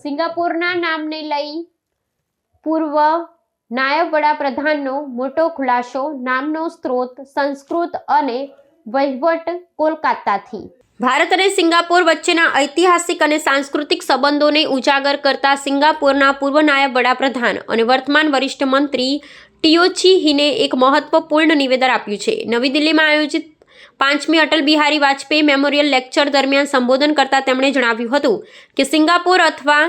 સિંગાપોરના નામને લઈ પૂર્વ નાયબ વડાપ્રધાનનો મોટો ખુલાસો. નામનો સ્ત્રોત સંસ્કૃત અને વહીવટ કોલકાતાથી. ભારત અને સિંગાપોર વચ્ચેના ઐતિહાસિક અને સાંસ્કૃતિક સંબંધોને ઉજાગર કરતા સિંગાપોરના પૂર્વ નાયબ વડાપ્રધાન અને વર્તમાન વરિષ્ઠ મંત્રી ટીઓ ચી હિને એક મહત્વપૂર્ણ નિવેદન આપ્યું છે. નવી દિલ્હીમાં આયોજિત 5મી અટલ બિહારી વાજપેયી મેમોરિયલ લેક્ચર દરમિયાન સંબોધન કરતા તેમણે જણાવ્યું હતું કે સિંગાપોર અથવા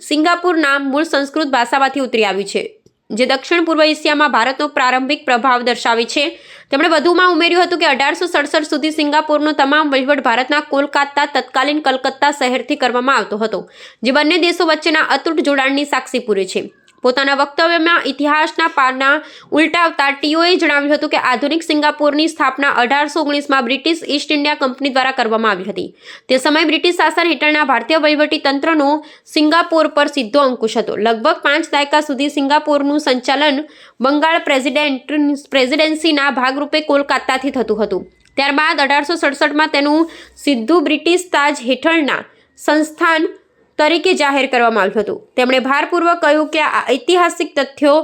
સિંગાપુર નામ મૂળ સંસ્કૃત ભાષામાંથી ઉતરી આવ્યું છે, જે દક્ષિણ પૂર્વ એશિયામાં ભારતનો પ્રારંભિક પ્રભાવ દર્શાવે છે. તેમણે વધુમાં ઉમેર્યું હતું કે 1867 સુધી સિંગાપોરનો તમામ વહીવટ ભારતના કોલકાતા તત્કાલીન કલકત્તા શહેરથી કરવામાં આવતો હતો, જે બંને દેશો વચ્ચેના અતૂટ જોડાણની સાક્ષી પૂરે છે. પોતાના વક્તવ્યમાં ઇતિહાસના પાના ઉલટાવતા ટીઓએ જણાવ્યું હતું કે આધુનિક સિંગાપોરની સ્થાપના 1819માં બ્રિટિશ ઈસ્ટ ઇન્ડિયા કંપની દ્વારા કરવામાં આવી હતી. તે સમયે બ્રિટિશ શાસન હેઠળના ભારતીય વહીવટી તંત્રનો સિંગાપોર પર સીધો અંકુશ હતો. લગભગ 5 દાયકા સુધી સિંગાપોરનું સંચાલન બંગાળ પ્રેસિડેન્સીના ભાગરૂપે કોલકાતાથી થતું હતું. ત્યારબાદ 1867માં તેનું સીધું બ્રિટિશ તાજ હેઠળના સંસ્થાન તરીકે જાહેર કરવામાં આવ્યું હતું. તેમણે ભારપૂર્વક કહ્યું કે આ ઐતિહાસિક તથ્યો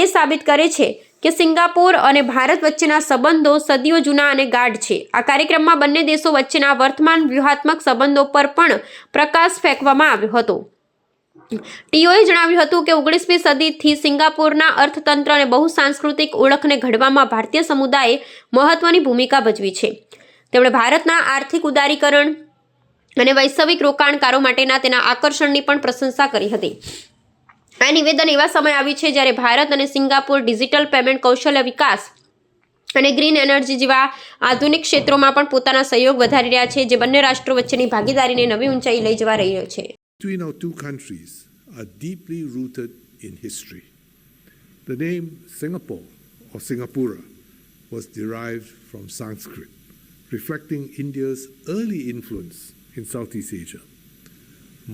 એ સાબિત કરે છે કે સિંગાપોર અને ભારત વચ્ચેના સંબંધો સદીઓ જૂના અને ગાઢ છે. આ કાર્યક્રમમાં બંને દેશો વચ્ચેના વર્તમાન વ્યૂહાત્મક સંબંધો પર પણ પ્રકાશ ફેંકવામાં આવ્યો હતો. ટીઓએ જણાવ્યું હતું કે 19મી સદીથી સિંગાપોરના અર્થતંત્ર અને બહુસાંસ્કૃતિક ઓળખને ઘડવામાં ભારતીય સમુદાયે મહત્વની ભૂમિકા ભજવી છે. તેમણે ભારતના આર્થિક ઉદારીકરણ અને વૈશ્વિક રોકાણકારો માટેના તેના આકર્ષણની પણ પ્રશંસા કરી હતી. આ નિવેદન એવા સમય આવ્યું છે જ્યારે ભારત અને સિંગાપોર ડિજિટલ પેમેન્ટ, કૌશલ્ય વિકાસ અને ગ્રીન એનર્જી જેવા આધુનિક ક્ષેત્રોમાં પણ પોતાના સહયોગ વધારી રહ્યા છે, જે બંને રાષ્ટ્રો વચ્ચેની ભાગીદારીને નવી ઊંચાઈ લઈ જવા રહ્યો છે. Between our two countries are deeply rooted in history. The name Singapore or Singapura was derived from Sanskrit, reflecting India's early influence in Southeast Asia.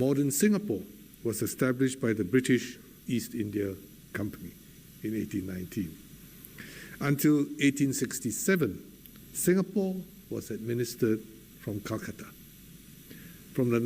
Modern Singapore was established by the British East India Company in 1819. Until 1867, Singapore was administered from Calcutta. From the